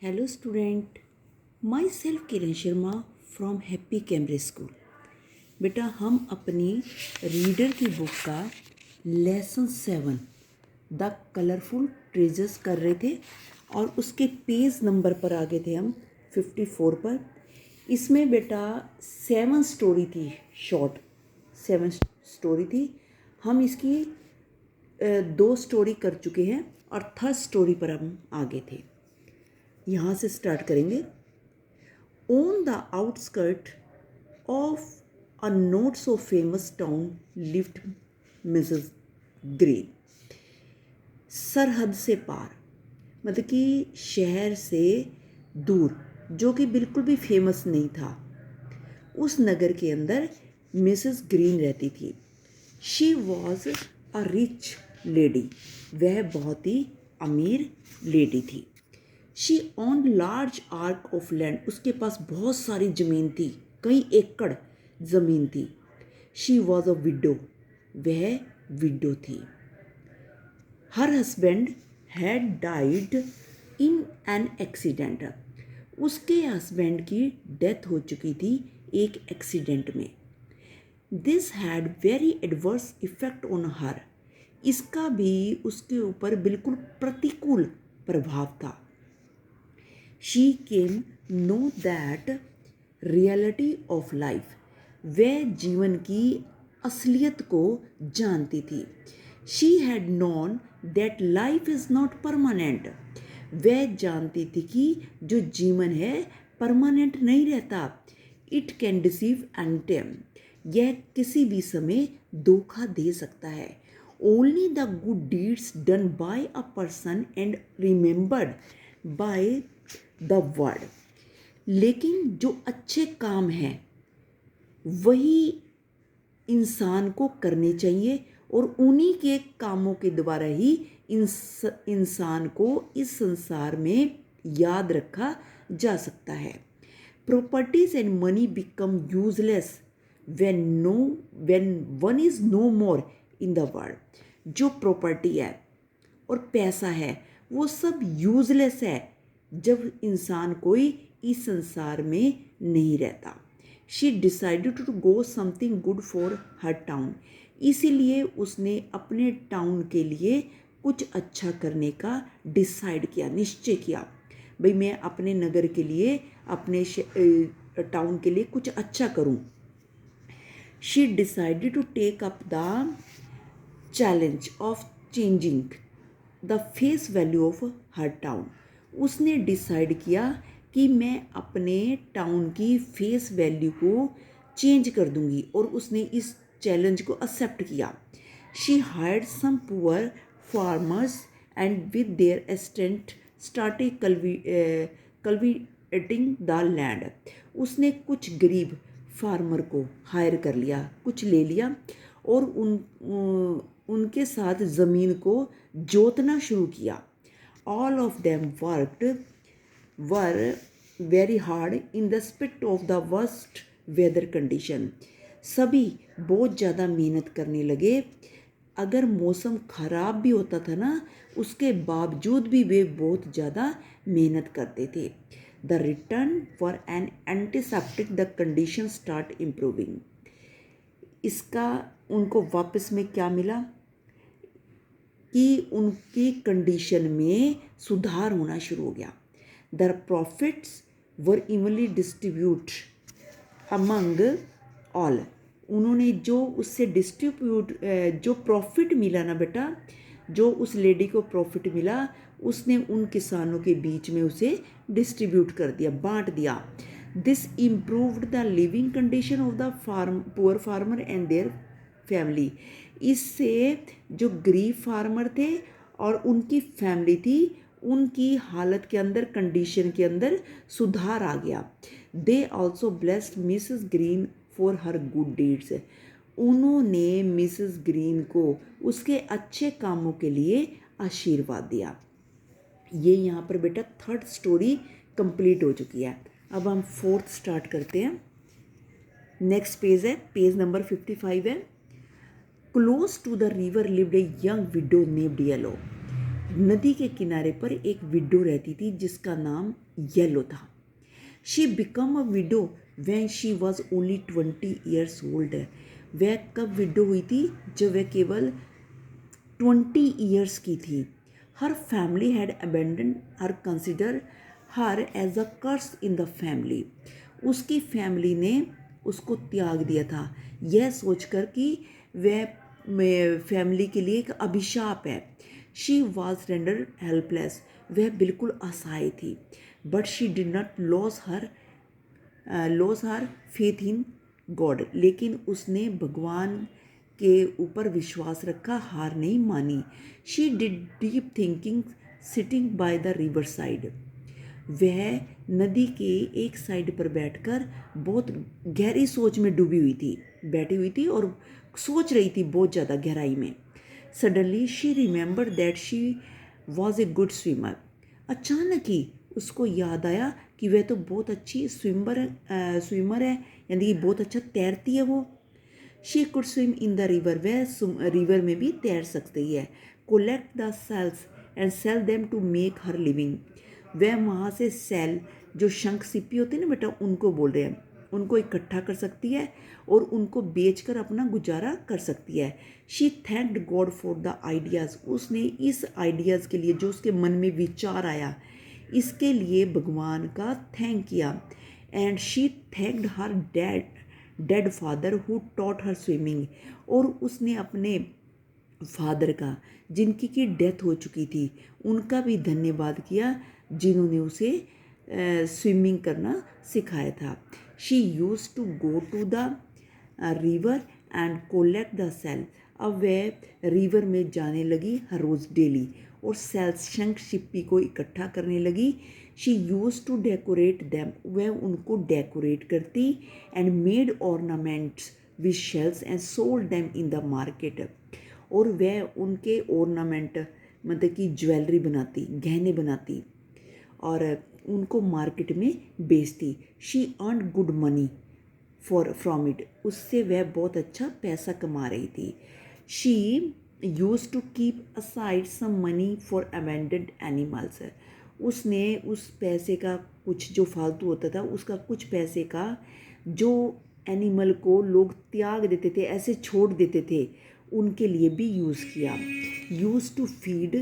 Hello student, my self Kiran Sharma from happy Cambridge school. बेटा हम अपनी रीडर की बुक का लेसन 7 द कलरफुल ट्रेजर्स कर रहे थे और उसके पेज नंबर पर आ गए थे हम 54 पर। इसमें बेटा 7 स्टोरी थी, शॉर्ट 7 स्टोरी थी। हम इसकी 2 स्टोरी कर चुके हैं और थर्ड स्टोरी पर हम आगे थे। यहाँ से स्टार्ट करेंगे। On the outskirt of a not so famous town lived Mrs green. सरहद से पार मतलब कि शहर से दूर, जो कि बिल्कुल भी फेमस नहीं था, उस नगर के अंदर मिसेस ग्रीन रहती थी। She was a rich lady. वह बहुत ही अमीर लेडी थी। She on large arc of land. उसके पास बहुत सारी ज़मीन थी, कई एकड़ ज़मीन थी। She was a window. वह विडो थी। Her husband had died in an accident. उसके हस्बैंड की डेथ हो चुकी थी एक एक्सीडेंट में। This had very adverse effect on her. इसका भी उसके ऊपर बिल्कुल प्रतिकूल प्रभाव था। She came know that reality of life. वह जीवन की असलियत को जानती थी। She had known that life is not permanent. वह जानती थी कि जो जीवन है परमानेंट नहीं रहता। It can deceive any time. यह किसी भी समय धोखा दे सकता है। Only the good deeds done by a person and remembered by the word. लेकिन जो अच्छे काम हैं वही इंसान को करने चाहिए और उन्हीं के कामों के द्वारा ही इंसान को इस संसार में याद रखा जा सकता है। Properties and money become useless when one is no more in the world. जो प्रॉपर्टी है और पैसा है वो सब यूजलेस है जब इंसान कोई इस संसार में नहीं रहता। She decided to go something good for her town. इसीलिए उसने अपने टाउन के लिए कुछ अच्छा करने का डिसाइड किया, निश्चय किया। भाई मैं अपने नगर के लिए, अपने टाउन के लिए कुछ अच्छा करूं। She decided to take up the challenge of changing the face value of her town. उसने डिसाइड किया कि मैं अपने टाउन की फेस वैल्यू को चेंज कर दूंगी और उसने इस चैलेंज को एक्सेप्ट किया। She hired some poor farmers and with their assistant started cultivating the land. उसने कुछ गरीब फार्मर को हायर कर लिया, कुछ ले लिया और उनके साथ ज़मीन को जोतना शुरू किया। All of them were very hard in the spite of the worst weather condition. सभी बहुत ज़्यादा मेहनत करने लगे। अगर मौसम ख़राब भी होता था ना, उसके बावजूद भी वे बहुत ज़्यादा मेहनत करते थे। The return for an antiseptic the condition start improving. इसका उनको वापस में क्या मिला कि उनकी कंडीशन में सुधार होना शुरू हो गया। The profits were evenly distribute among all. उन्होंने जो उससे जो प्रॉफिट मिला ना बेटा, जो उस लेडी को प्रॉफिट मिला उसने उन किसानों के बीच में उसे डिस्ट्रीब्यूट कर दिया, बांट दिया। This improved the living condition of the poor farmer and their family. इससे जो गरीब फार्मर थे और उनकी फैमिली थी, उनकी हालत के अंदर, कंडीशन के अंदर सुधार आ गया। They also blessed Mrs green for her good deeds. उन्होंने मिसेस ग्रीन को उसके अच्छे कामों के लिए आशीर्वाद दिया। ये यहाँ पर बेटा थर्ड स्टोरी कंप्लीट हो चुकी है। अब हम फोर्थ स्टार्ट करते हैं। नेक्स्ट पेज है, पेज नंबर 55 है। Close to the river lived a young widow named Yellow. नदी के किनारे पर एक विडो रहती थी जिसका नाम येलो था। She become a window when she was only 20 years old. वह कब विडो हुई थी? जब वह केवल 20 ईयर्स की थी। Her family had abandon her, consider her as a curse in the family. उसकी फैमिली ने उसको त्याग दिया था, यह सोचकर कि वह फैमिली के लिए एक अभिशाप है। शी वॉज रेंडर हेल्पलेस, वह बिल्कुल असहाय थी। But she did not loss her faith in God, लेकिन उसने भगवान के ऊपर विश्वास रखा, हार नहीं मानी। She did deep thinking sitting by the river side. वह नदी के एक साइड पर बैठकर बहुत गहरी सोच में डूबी हुई थी, बैठी हुई थी और सोच रही थी बहुत ज़्यादा गहराई में। Suddenly she remember that she was a good swimmer. अचानक ही उसको याद आया कि वह तो बहुत अच्छी स्विमर है, यानी कि बहुत अच्छा तैरती है वो। She could swim in the river, वह रिवर में भी तैर सकती है। Collect the shells and sell them to make her living. वह वहाँ से सेल, जो शंख सिप्पी होते हैं ना बेटा, उनको बोल रहे हैं, उनको इकट्ठा कर सकती है और उनको बेचकर अपना गुजारा कर सकती है। She thanked God for the ideas. उसने इस आइडियाज़ के लिए, जो उसके मन में विचार आया, इसके लिए भगवान का थैंक किया। And she thanked her dead father who taught her swimming. और उसने अपने फादर का, जिनकी की डेथ हो चुकी थी, उनका भी धन्यवाद किया जिन्होंने उसे स्विमिंग करना सिखाया था। She used to go to the river and collect the shell. अब वह रिवर में जाने लगी हर रोज़ डेली और सेल्स, शंख शिप्पी को इकट्ठा करने लगी। She used to decorate them, वह उनको डेकोरेट करती and made ornaments with shells and sold them in the market. और वह उनके ऑर्नामेंट, मतलब कि ज्वेलरी बनाती, गहने बनाती और उनको मार्केट में बेचती। She earn good money from it, उससे वह बहुत अच्छा पैसा कमा रही थी। She used to keep aside some money for abandoned animals. उसने उस पैसे का कुछ, जो फालतू होता था, उसका कुछ पैसे का, जो एनिमल को लोग त्याग देते थे, ऐसे छोड़ देते थे, उनके लिए भी यूज़ किया। यूज टू फीड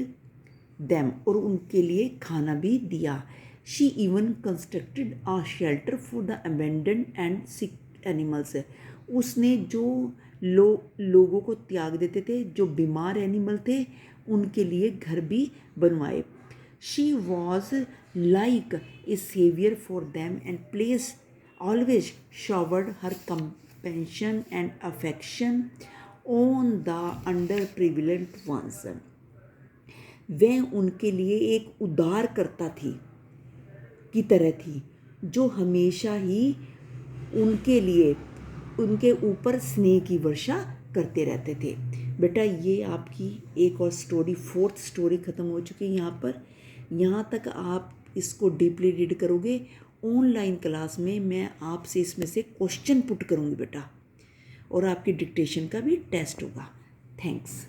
दैम, और उनके लिए खाना भी दिया। She even constructed a shelter for the abandoned and sick animals. उसने जो लोगों को त्याग देते थे, जो बीमार एनिमल थे, उनके लिए घर भी बनवाए। She was like a saviour for them and place always showered her compassion and affection on the under privileged ones. वह उनके लिए एक उदारकर्ता थी की तरह थी, जो हमेशा ही उनके लिए, उनके ऊपर स्नेह की वर्षा करते रहते थे। बेटा ये आपकी एक और स्टोरी, 4th स्टोरी ख़त्म हो चुकी है यहाँ पर। यहाँ तक आप इसको डीपली रीड करोगे। ऑनलाइन क्लास में मैं आपसे इसमें से क्वेश्चन पुट करूँगी बेटा, और आपकी डिक्टेशन का भी टेस्ट होगा। थैंक्स।